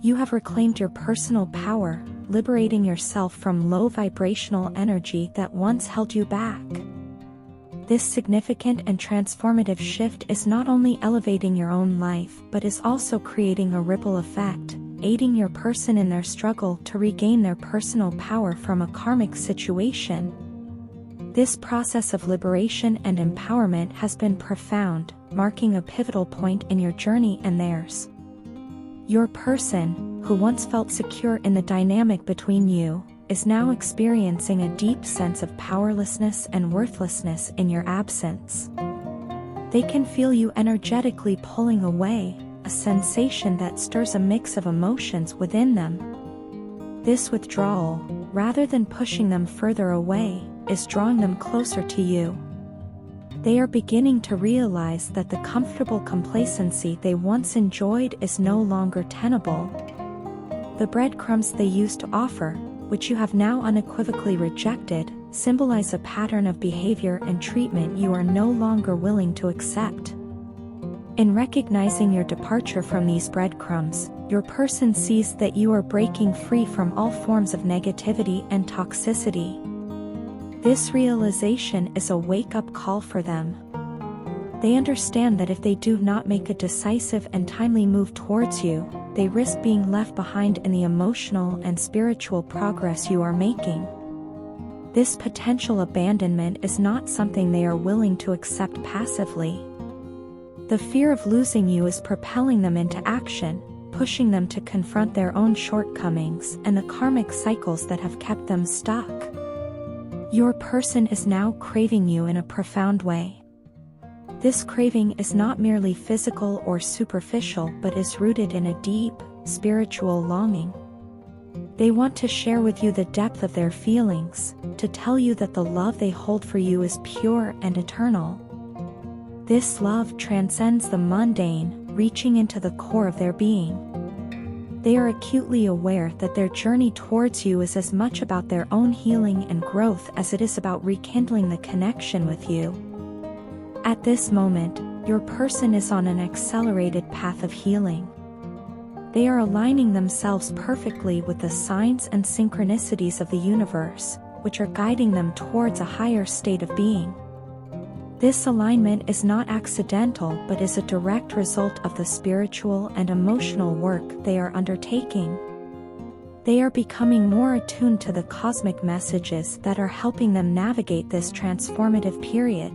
You have reclaimed your personal power, liberating yourself from low vibrational energy that once held you back. This significant and transformative shift is not only elevating your own life but is also creating a ripple effect, aiding your person in their struggle to regain their personal power from a karmic situation. This process of liberation and empowerment has been profound, marking a pivotal point in your journey and theirs. Your person, who once felt secure in the dynamic between you, is now experiencing a deep sense of powerlessness and worthlessness in your absence. They can feel you energetically pulling away, a sensation that stirs a mix of emotions within them. This withdrawal, rather than pushing them further away, is drawing them closer to you. They are beginning to realize that the comfortable complacency they once enjoyed is no longer tenable. The breadcrumbs they used to offer, which you have now unequivocally rejected, symbolize a pattern of behavior and treatment you are no longer willing to accept. In recognizing your departure from these breadcrumbs, your person sees that you are breaking free from all forms of negativity and toxicity. This realization is a wake-up call for them. They understand that if they do not make a decisive and timely move towards you, they risk being left behind in the emotional and spiritual progress you are making. This potential abandonment is not something they are willing to accept passively. The fear of losing you is propelling them into action, pushing them to confront their own shortcomings and the karmic cycles that have kept them stuck. Your person is now craving you in a profound way. This craving is not merely physical or superficial but is rooted in a deep, spiritual longing. They want to share with you the depth of their feelings, to tell you that the love they hold for you is pure and eternal. This love transcends the mundane, reaching into the core of their being. They are acutely aware that their journey towards you is as much about their own healing and growth as it is about rekindling the connection with you. At this moment, your person is on an accelerated path of healing. They are aligning themselves perfectly with the signs and synchronicities of the universe, which are guiding them towards a higher state of being. This alignment is not accidental but is a direct result of the spiritual and emotional work they are undertaking. They are becoming more attuned to the cosmic messages that are helping them navigate this transformative period.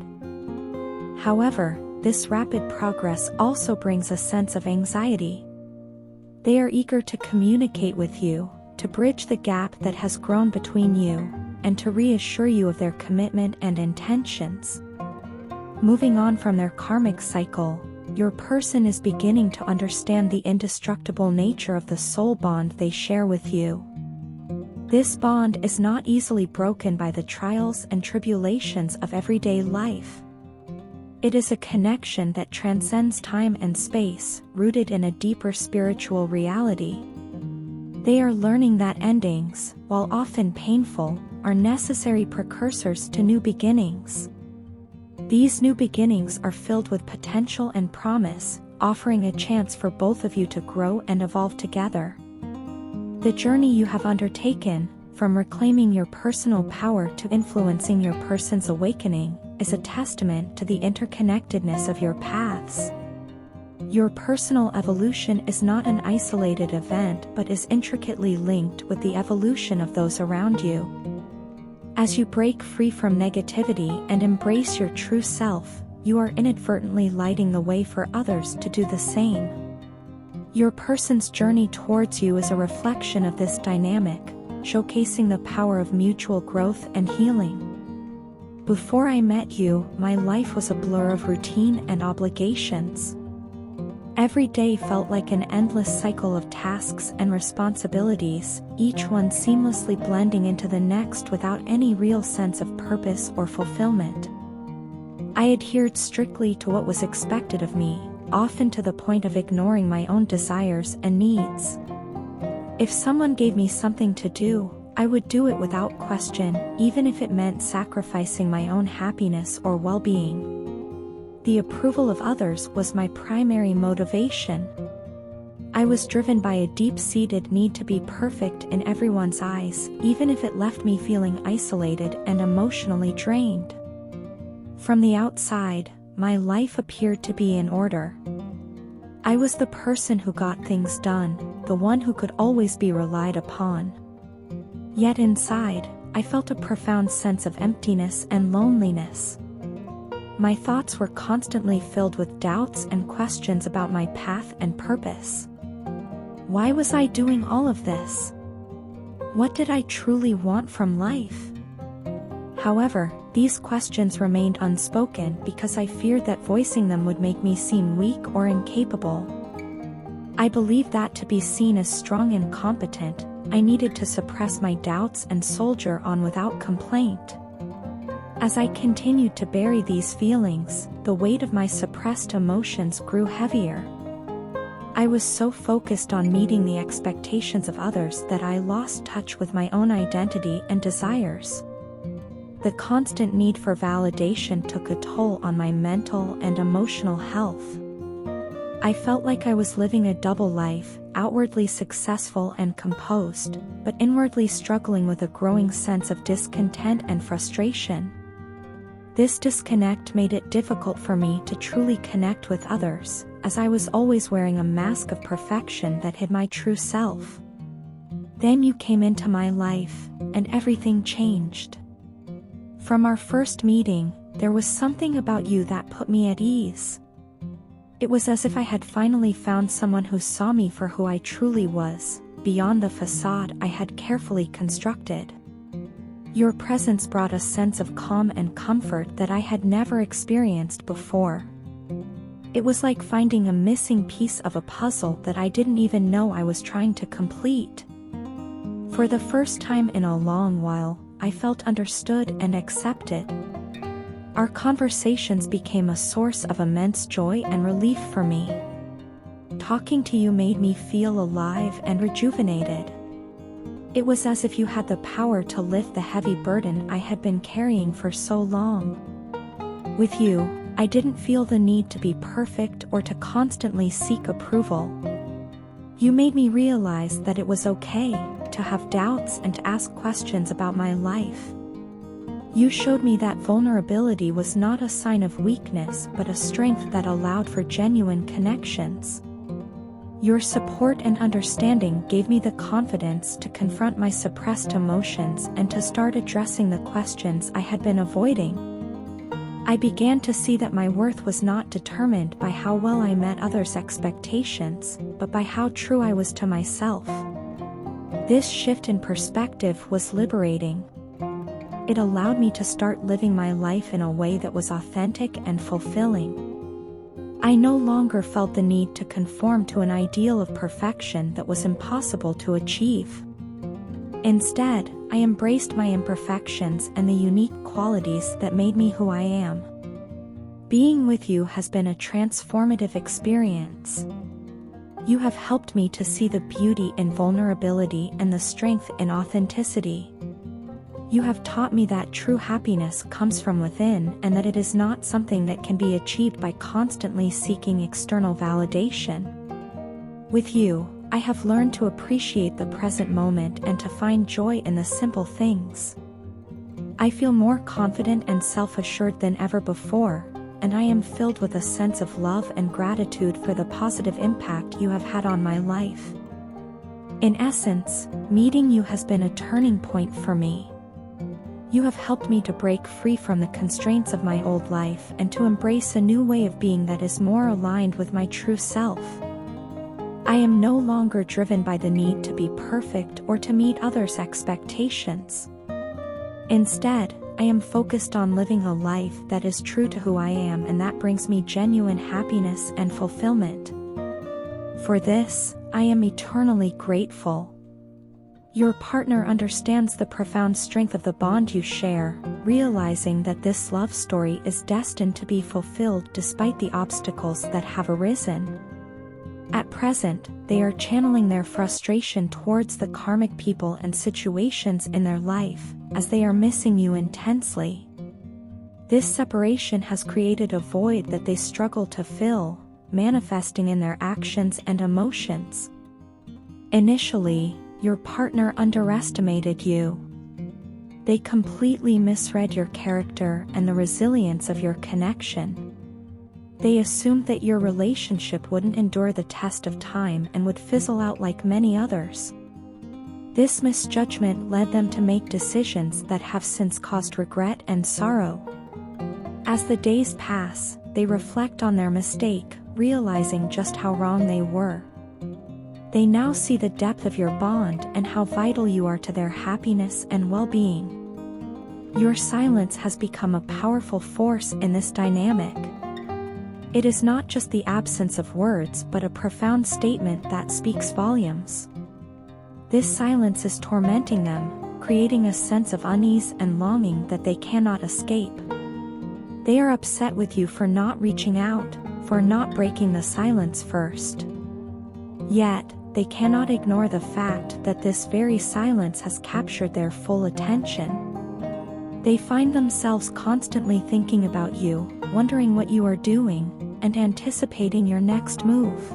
However, this rapid progress also brings a sense of anxiety. They are eager to communicate with you, to bridge the gap that has grown between you, and to reassure you of their commitment and intentions. Moving on from their karmic cycle, your person is beginning to understand the indestructible nature of the soul bond they share with you. This bond is not easily broken by the trials and tribulations of everyday life. It is a connection that transcends time and space, rooted in a deeper spiritual reality. They are learning that endings, while often painful, are necessary precursors to new beginnings. These new beginnings are filled with potential and promise, offering a chance for both of you to grow and evolve together. The journey you have undertaken, from reclaiming your personal power to influencing your person's awakening, is a testament to the interconnectedness of your paths. Your personal evolution is not an isolated event but is intricately linked with the evolution of those around you. As you break free from negativity and embrace your true self, you are inadvertently lighting the way for others to do the same. Your person's journey towards you is a reflection of this dynamic, showcasing the power of mutual growth and healing. Before I met you, my life was a blur of routine and obligations. Every day felt like an endless cycle of tasks and responsibilities, each one seamlessly blending into the next without any real sense of purpose or fulfillment. I adhered strictly to what was expected of me, often to the point of ignoring my own desires and needs. If someone gave me something to do, I would do it without question, even if it meant sacrificing my own happiness or well-being. The approval of others was my primary motivation. I was driven by a deep-seated need to be perfect in everyone's eyes, even if it left me feeling isolated and emotionally drained. From the outside, my life appeared to be in order. I was the person who got things done, the one who could always be relied upon. Yet inside, I felt a profound sense of emptiness and loneliness. My thoughts were constantly filled with doubts and questions about my path and purpose. Why was I doing all of this? What did I truly want from life? However, these questions remained unspoken because I feared that voicing them would make me seem weak or incapable. I believed that to be seen as strong and competent, I needed to suppress my doubts and soldier on without complaint. As I continued to bury these feelings, the weight of my suppressed emotions grew heavier. I was so focused on meeting the expectations of others that I lost touch with my own identity and desires. The constant need for validation took a toll on my mental and emotional health. I felt like I was living a double life, outwardly successful and composed, but inwardly struggling with a growing sense of discontent and frustration. This disconnect made it difficult for me to truly connect with others, as I was always wearing a mask of perfection that hid my true self. Then you came into my life, and everything changed. From our first meeting, there was something about you that put me at ease. It was as if I had finally found someone who saw me for who I truly was, beyond the facade I had carefully constructed. Your presence brought a sense of calm and comfort that I had never experienced before. It was like finding a missing piece of a puzzle that I didn't even know I was trying to complete. For the first time in a long while, I felt understood and accepted. Our conversations became a source of immense joy and relief for me. Talking to you made me feel alive and rejuvenated. It was as if you had the power to lift the heavy burden I had been carrying for so long. With you, I didn't feel the need to be perfect or to constantly seek approval. You made me realize that it was okay to have doubts and to ask questions about my life. You showed me that vulnerability was not a sign of weakness but a strength that allowed for genuine connections. Your support and understanding gave me the confidence to confront my suppressed emotions and to start addressing the questions I had been avoiding. I began to see that my worth was not determined by how well I met others' expectations, but by how true I was to myself. This shift in perspective was liberating. It allowed me to start living my life in a way that was authentic and fulfilling. I no longer felt the need to conform to an ideal of perfection that was impossible to achieve. Instead, I embraced my imperfections and the unique qualities that made me who I am. Being with you has been a transformative experience. You have helped me to see the beauty in vulnerability and the strength in authenticity. You have taught me that true happiness comes from within and that it is not something that can be achieved by constantly seeking external validation. With you, I have learned to appreciate the present moment and to find joy in the simple things. I feel more confident and self-assured than ever before, and I am filled with a sense of love and gratitude for the positive impact you have had on my life. In essence, meeting you has been a turning point for me. You have helped me to break free from the constraints of my old life and to embrace a new way of being that is more aligned with my true self. I am no longer driven by the need to be perfect or to meet others' expectations. Instead, I am focused on living a life that is true to who I am and that brings me genuine happiness and fulfillment. For this, I am eternally grateful. Your partner understands the profound strength of the bond you share, realizing that this love story is destined to be fulfilled despite the obstacles that have arisen. At present, they are channeling their frustration towards the karmic people and situations in their life, as they are missing you intensely. This separation has created a void that they struggle to fill, manifesting in their actions and emotions. Initially, your partner underestimated you. They completely misread your character and the resilience of your connection. They assumed that your relationship wouldn't endure the test of time and would fizzle out like many others. This misjudgment led them to make decisions that have since caused regret and sorrow. As the days pass, they reflect on their mistake, realizing just how wrong they were. They now see the depth of your bond and how vital you are to their happiness and well-being. Your silence has become a powerful force in this dynamic. It is not just the absence of words but a profound statement that speaks volumes. This silence is tormenting them, creating a sense of unease and longing that they cannot escape. They are upset with you for not reaching out, for not breaking the silence first. Yet, they cannot ignore the fact that this very silence has captured their full attention. They find themselves constantly thinking about you, wondering what you are doing, and anticipating your next move.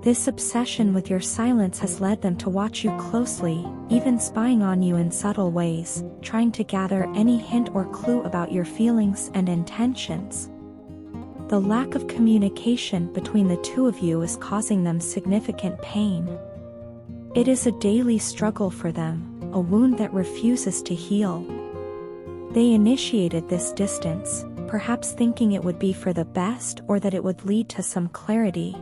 This obsession with your silence has led them to watch you closely, even spying on you in subtle ways, trying to gather any hint or clue about your feelings and intentions. The lack of communication between the two of you is causing them significant pain. It is a daily struggle for them, a wound that refuses to heal. They initiated this distance, perhaps thinking it would be for the best or that it would lead to some clarity.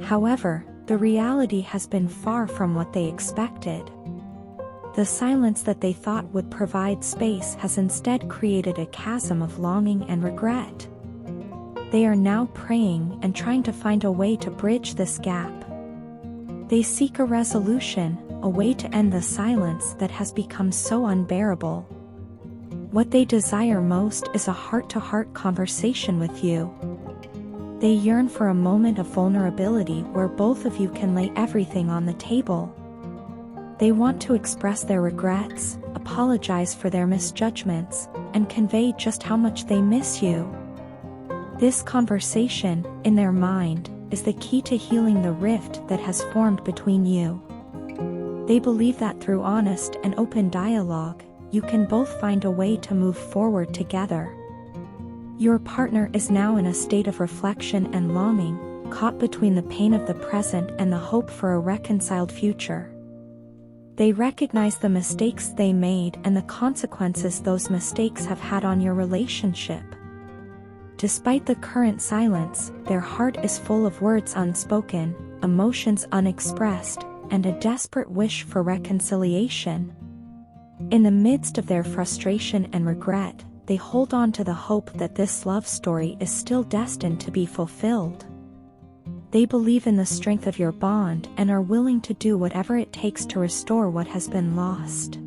However, the reality has been far from what they expected. The silence that they thought would provide space has instead created a chasm of longing and regret. They are now praying and trying to find a way to bridge this gap. They seek a resolution, a way to end the silence that has become so unbearable. What they desire most is a heart-to-heart conversation with you. They yearn for a moment of vulnerability where both of you can lay everything on the table. They want to express their regrets, apologize for their misjudgments, and convey just how much they miss you. This conversation, in their mind, is the key to healing the rift that has formed between you. They believe that through honest and open dialogue, you can both find a way to move forward together. Your partner is now in a state of reflection and longing, caught between the pain of the present and the hope for a reconciled future. They recognize the mistakes they made and the consequences those mistakes have had on your relationship. Despite the current silence, their heart is full of words unspoken, emotions unexpressed, and a desperate wish for reconciliation. In the midst of their frustration and regret, they hold on to the hope that this love story is still destined to be fulfilled. They believe in the strength of your bond and are willing to do whatever it takes to restore what has been lost.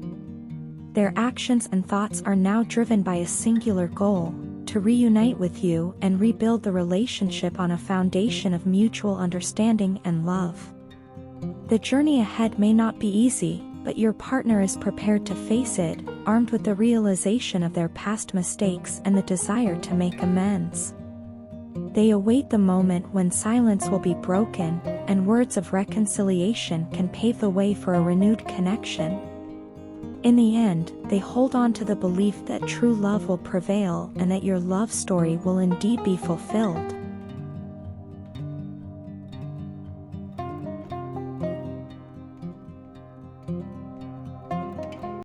Their actions and thoughts are now driven by a singular goal: to reunite with you and rebuild the relationship on a foundation of mutual understanding and love. The journey ahead may not be easy, but your partner is prepared to face it, armed with the realization of their past mistakes and the desire to make amends. They await the moment when silence will be broken, and words of reconciliation can pave the way for a renewed connection. In the end, they hold on to the belief that true love will prevail and that your love story will indeed be fulfilled.